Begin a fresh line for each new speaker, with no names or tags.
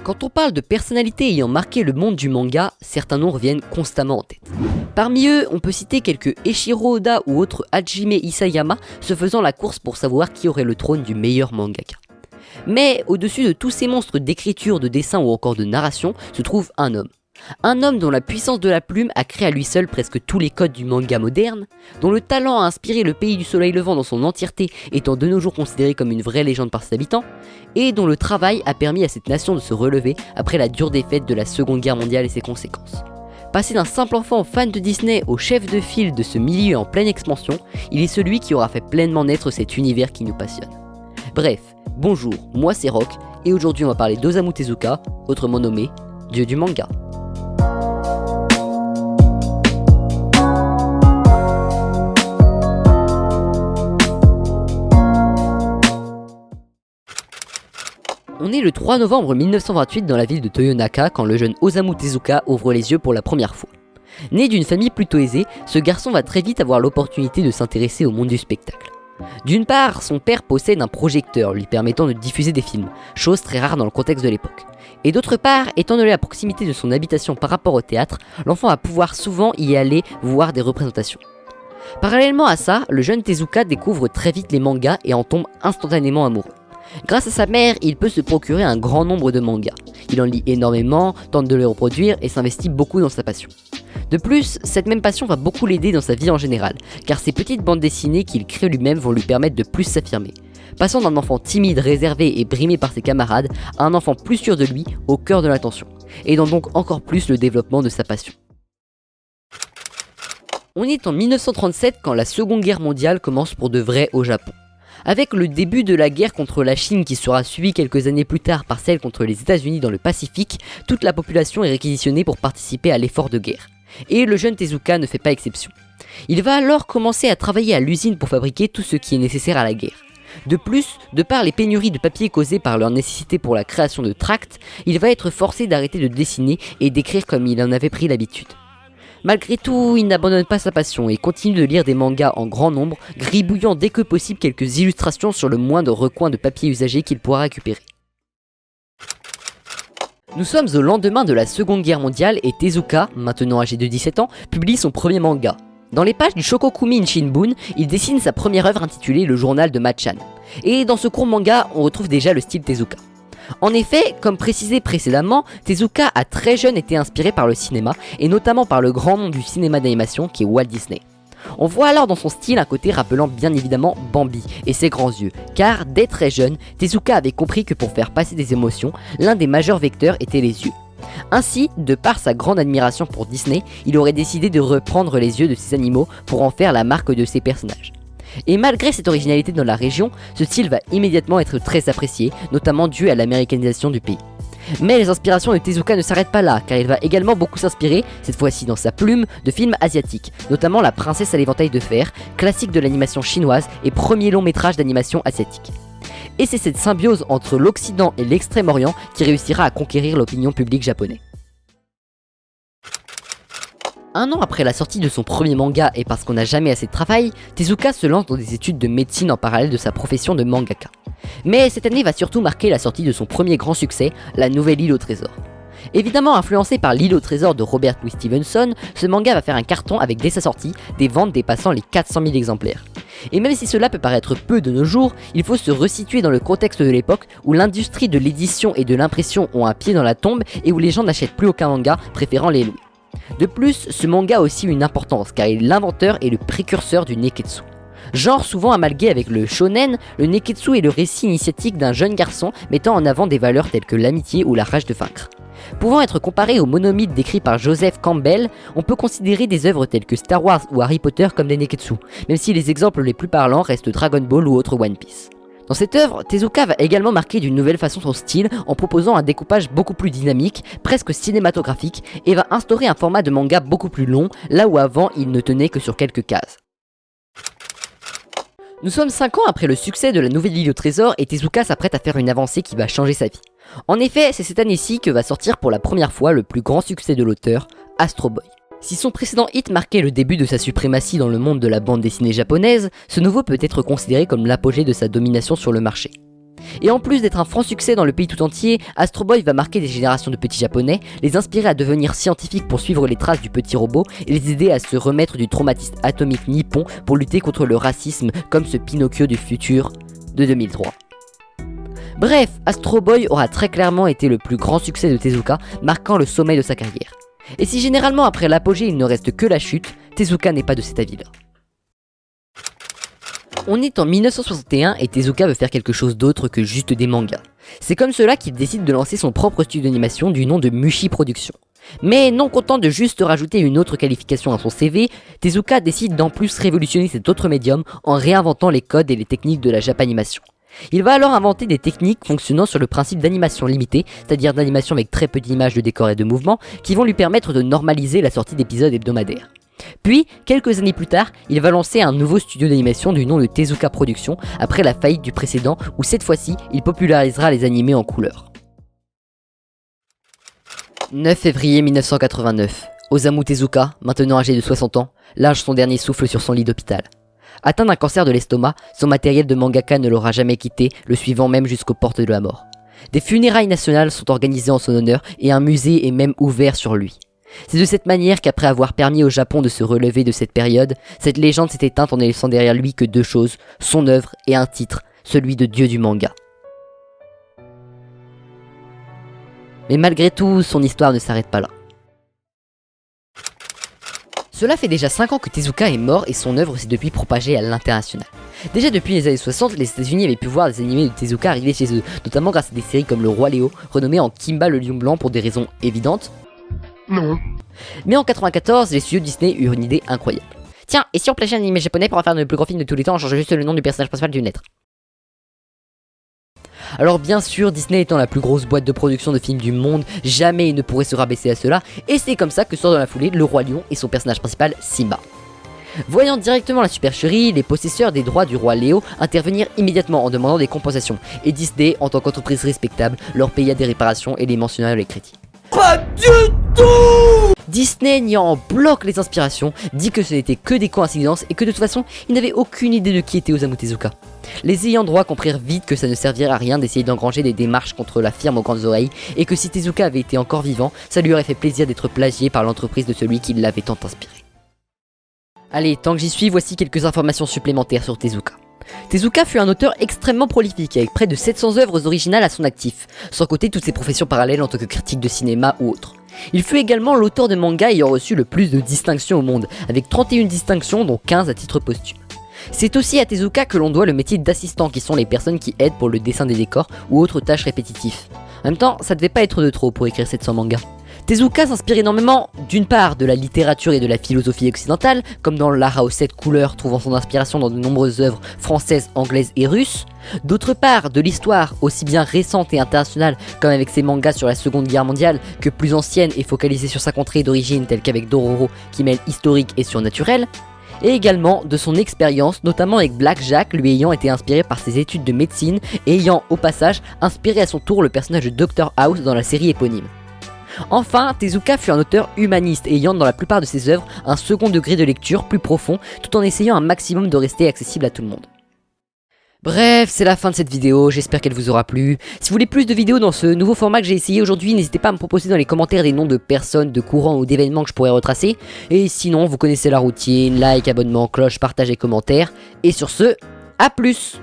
Quand on parle de personnalités ayant marqué le monde du manga, certains noms reviennent constamment en tête. Parmi eux, on peut citer quelques Eiichiro Oda ou autres Hajime Isayama se faisant la course pour savoir qui aurait le trône du meilleur mangaka. Mais au-dessus de tous ces monstres d'écriture, de dessin ou encore de narration, se trouve un homme. Un homme dont la puissance de la plume a créé à lui seul presque tous les codes du manga moderne, dont le talent a inspiré le pays du soleil levant dans son entièreté, étant de nos jours considéré comme une vraie légende par ses habitants, et dont le travail a permis à cette nation de se relever après la dure défaite de la Seconde Guerre mondiale et ses conséquences. Passé d'un simple enfant fan de Disney au chef de file de ce milieu en pleine expansion, il est celui qui aura fait pleinement naître cet univers qui nous passionne. Bref, bonjour, moi c'est Rock, et aujourd'hui on va parler d'Osamu Tezuka, autrement nommé Dieu du manga. On est le 3 novembre 1928 dans la ville de Toyonaka quand le jeune Osamu Tezuka ouvre les yeux pour la première fois. Né d'une famille plutôt aisée, ce garçon va très vite avoir l'opportunité de s'intéresser au monde du spectacle. D'une part, son père possède un projecteur lui permettant de diffuser des films, chose très rare dans le contexte de l'époque. Et d'autre part, étant donné la proximité de son habitation par rapport au théâtre, l'enfant va pouvoir souvent y aller voir des représentations. Parallèlement à ça, le jeune Tezuka découvre très vite les mangas et en tombe instantanément amoureux. Grâce à sa mère, il peut se procurer un grand nombre de mangas. Il en lit énormément, tente de les reproduire et s'investit beaucoup dans sa passion. De plus, cette même passion va beaucoup l'aider dans sa vie en général, car ces petites bandes dessinées qu'il crée lui-même vont lui permettre de plus s'affirmer. Passant d'un enfant timide, réservé et brimé par ses camarades, à un enfant plus sûr de lui, au cœur de l'attention, aidant donc encore plus le développement de sa passion. On est en 1937 quand la Seconde Guerre mondiale commence pour de vrai au Japon. Avec le début de la guerre contre la Chine qui sera suivie quelques années plus tard par celle contre les États-Unis dans le Pacifique, toute la population est réquisitionnée pour participer à l'effort de guerre. Et le jeune Tezuka ne fait pas exception. Il va alors commencer à travailler à l'usine pour fabriquer tout ce qui est nécessaire à la guerre. De plus, de par les pénuries de papier causées par leur nécessité pour la création de tracts, il va être forcé d'arrêter de dessiner et d'écrire comme il en avait pris l'habitude. Malgré tout, il n'abandonne pas sa passion et continue de lire des mangas en grand nombre, gribouillant dès que possible quelques illustrations sur le moindre recoin de papier usagé qu'il pourra récupérer. Nous sommes au lendemain de la Seconde Guerre mondiale et Tezuka, maintenant âgé de 17 ans, publie son premier manga. Dans les pages du Shokokumi Shimbun, il dessine sa première œuvre intitulée Le journal de Machan. Et dans ce court manga, on retrouve déjà le style Tezuka. En effet, comme précisé précédemment, Tezuka a très jeune été inspiré par le cinéma, et notamment par le grand nom du cinéma d'animation qui est Walt Disney. On voit alors dans son style un côté rappelant bien évidemment Bambi et ses grands yeux, car dès très jeune, Tezuka avait compris que pour faire passer des émotions, l'un des majeurs vecteurs était les yeux. Ainsi, de par sa grande admiration pour Disney, il aurait décidé de reprendre les yeux de ces animaux pour en faire la marque de ses personnages. Et malgré cette originalité dans la région, ce style va immédiatement être très apprécié, notamment dû à l'américanisation du pays. Mais les inspirations de Tezuka ne s'arrêtent pas là, car il va également beaucoup s'inspirer, cette fois-ci dans sa plume, de films asiatiques, notamment La princesse à l'éventail de fer, classique de l'animation chinoise et premier long métrage d'animation asiatique. Et c'est cette symbiose entre l'Occident et l'Extrême-Orient qui réussira à conquérir l'opinion publique japonaise. Un an après la sortie de son premier manga et parce qu'on n'a jamais assez de travail, Tezuka se lance dans des études de médecine en parallèle de sa profession de mangaka. Mais cette année va surtout marquer la sortie de son premier grand succès, La Nouvelle Île au Trésor. Évidemment influencé par L'Île au Trésor de Robert Louis Stevenson, ce manga va faire un carton avec dès sa sortie des ventes dépassant les 400 000 exemplaires. Et même si cela peut paraître peu de nos jours, il faut se resituer dans le contexte de l'époque où l'industrie de l'édition et de l'impression ont un pied dans la tombe et où les gens n'achètent plus aucun manga, préférant les louer. De plus, ce manga a aussi une importance car il est l'inventeur et le précurseur du Neketsu. Genre souvent amalgué avec le shonen, le Neketsu est le récit initiatique d'un jeune garçon mettant en avant des valeurs telles que l'amitié ou la rage de vaincre. Pouvant être comparé au monomythe décrit par Joseph Campbell, on peut considérer des œuvres telles que Star Wars ou Harry Potter comme des Neketsu, même si les exemples les plus parlants restent Dragon Ball ou autre One Piece. Dans cette œuvre, Tezuka va également marquer d'une nouvelle façon son style en proposant un découpage beaucoup plus dynamique, presque cinématographique, et va instaurer un format de manga beaucoup plus long, là où avant il ne tenait que sur quelques cases. Nous sommes 5 ans après le succès de La Nouvelle Île au Trésor et Tezuka s'apprête à faire une avancée qui va changer sa vie. En effet, c'est cette année-ci que va sortir pour la première fois le plus grand succès de l'auteur, Astro Boy. Si son précédent hit marquait le début de sa suprématie dans le monde de la bande dessinée japonaise, ce nouveau peut être considéré comme l'apogée de sa domination sur le marché. Et en plus d'être un franc succès dans le pays tout entier, Astro Boy va marquer des générations de petits japonais, les inspirer à devenir scientifiques pour suivre les traces du petit robot et les aider à se remettre du traumatisme atomique nippon pour lutter contre le racisme comme ce Pinocchio du futur de 2003. Bref, Astro Boy aura très clairement été le plus grand succès de Tezuka, marquant le sommet de sa carrière. Et si généralement après l'apogée il ne reste que la chute, Tezuka n'est pas de cet avis-là. On est en 1961 et Tezuka veut faire quelque chose d'autre que juste des mangas. C'est comme cela qu'il décide de lancer son propre studio d'animation du nom de Mushi Productions. Mais non content de juste rajouter une autre qualification à son CV, Tezuka décide d'en plus révolutionner cet autre médium en réinventant les codes et les techniques de la Japanimation. Il va alors inventer des techniques fonctionnant sur le principe d'animation limitée, c'est-à-dire d'animation avec très peu d'images de décors et de mouvements, qui vont lui permettre de normaliser la sortie d'épisodes hebdomadaires. Puis, quelques années plus tard, il va lancer un nouveau studio d'animation du nom de Tezuka Productions, après la faillite du précédent, où cette fois-ci, il popularisera les animés en couleur. 9 février 1989. Osamu Tezuka, maintenant âgé de 60 ans, lâche son dernier souffle sur son lit d'hôpital. Atteint d'un cancer de l'estomac, son matériel de mangaka ne l'aura jamais quitté, le suivant même jusqu'aux portes de la mort. Des funérailles nationales sont organisées en son honneur et un musée est même ouvert sur lui. C'est de cette manière qu'après avoir permis au Japon de se relever de cette période, cette légende s'est éteinte en ne laissant derrière lui que deux choses, son œuvre et un titre, celui de dieu du manga. Mais malgré tout, son histoire ne s'arrête pas là. Cela fait déjà 5 ans que Tezuka est mort et son œuvre s'est depuis propagée à l'international. Déjà depuis les années 60, les États-Unis avaient pu voir des animés de Tezuka arriver chez eux, notamment grâce à des séries comme Le Roi Léo, renommé en Kimba le Lion Blanc pour des raisons évidentes. Non. Mais en 94, les studios Disney eurent une idée incroyable. Tiens, et si on plagiait un anime japonais pour en faire le plus grand film de tous les temps en changeant juste le nom du personnage principal d'une lettre? Alors bien sûr, Disney étant la plus grosse boîte de production de films du monde, jamais il ne pourrait se rabaisser à cela, et c'est comme ça que sort dans la foulée Le Roi Lion et son personnage principal, Simba. Voyant directement la supercherie, les possesseurs des droits du roi Léo intervenirent immédiatement en demandant des compensations, et Disney, en tant qu'entreprise respectable, leur paya des réparations et les mentionna dans les crédits. Pas du tout! Disney niant en bloc les inspirations, dit que ce n'était que des coïncidences et que de toute façon, il n'avait aucune idée de qui était Osamu Tezuka. Les ayants droit comprirent vite que ça ne servirait à rien d'essayer d'engranger des démarches contre la firme aux grandes oreilles et que si Tezuka avait été encore vivant, ça lui aurait fait plaisir d'être plagié par l'entreprise de celui qui l'avait tant inspiré. Allez, tant que j'y suis, voici quelques informations supplémentaires sur Tezuka. Tezuka fut un auteur extrêmement prolifique avec près de 700 œuvres originales à son actif, sans compter toutes ses professions parallèles en tant que critique de cinéma ou autre. Il fut également l'auteur de mangas ayant reçu le plus de distinctions au monde, avec 31 distinctions dont 15 à titre posthume. C'est aussi à Tezuka que l'on doit le métier d'assistant, qui sont les personnes qui aident pour le dessin des décors ou autres tâches répétitives. En même temps, ça devait pas être de trop pour écrire 700 mangas. Tezuka s'inspire énormément, d'une part, de la littérature et de la philosophie occidentale, comme dans l'art aux 7 couleurs trouvant son inspiration dans de nombreuses œuvres françaises, anglaises et russes, d'autre part, de l'histoire aussi bien récente et internationale, comme avec ses mangas sur la Seconde Guerre mondiale, que plus ancienne et focalisée sur sa contrée d'origine, telle qu'avec Dororo, qui mêle historique et surnaturel, et également de son expérience, notamment avec Black Jack, lui ayant été inspiré par ses études de médecine et ayant, au passage, inspiré à son tour le personnage de Dr House dans la série éponyme. Enfin, Tezuka fut un auteur humaniste ayant dans la plupart de ses œuvres un second degré de lecture plus profond, tout en essayant un maximum de rester accessible à tout le monde. Bref, c'est la fin de cette vidéo, j'espère qu'elle vous aura plu. Si vous voulez plus de vidéos dans ce nouveau format que j'ai essayé aujourd'hui, n'hésitez pas à me proposer dans les commentaires des noms de personnes, de courants ou d'événements que je pourrais retracer. Et sinon, vous connaissez la routine, like, abonnement, cloche, partage et commentaires. Et sur ce, à plus!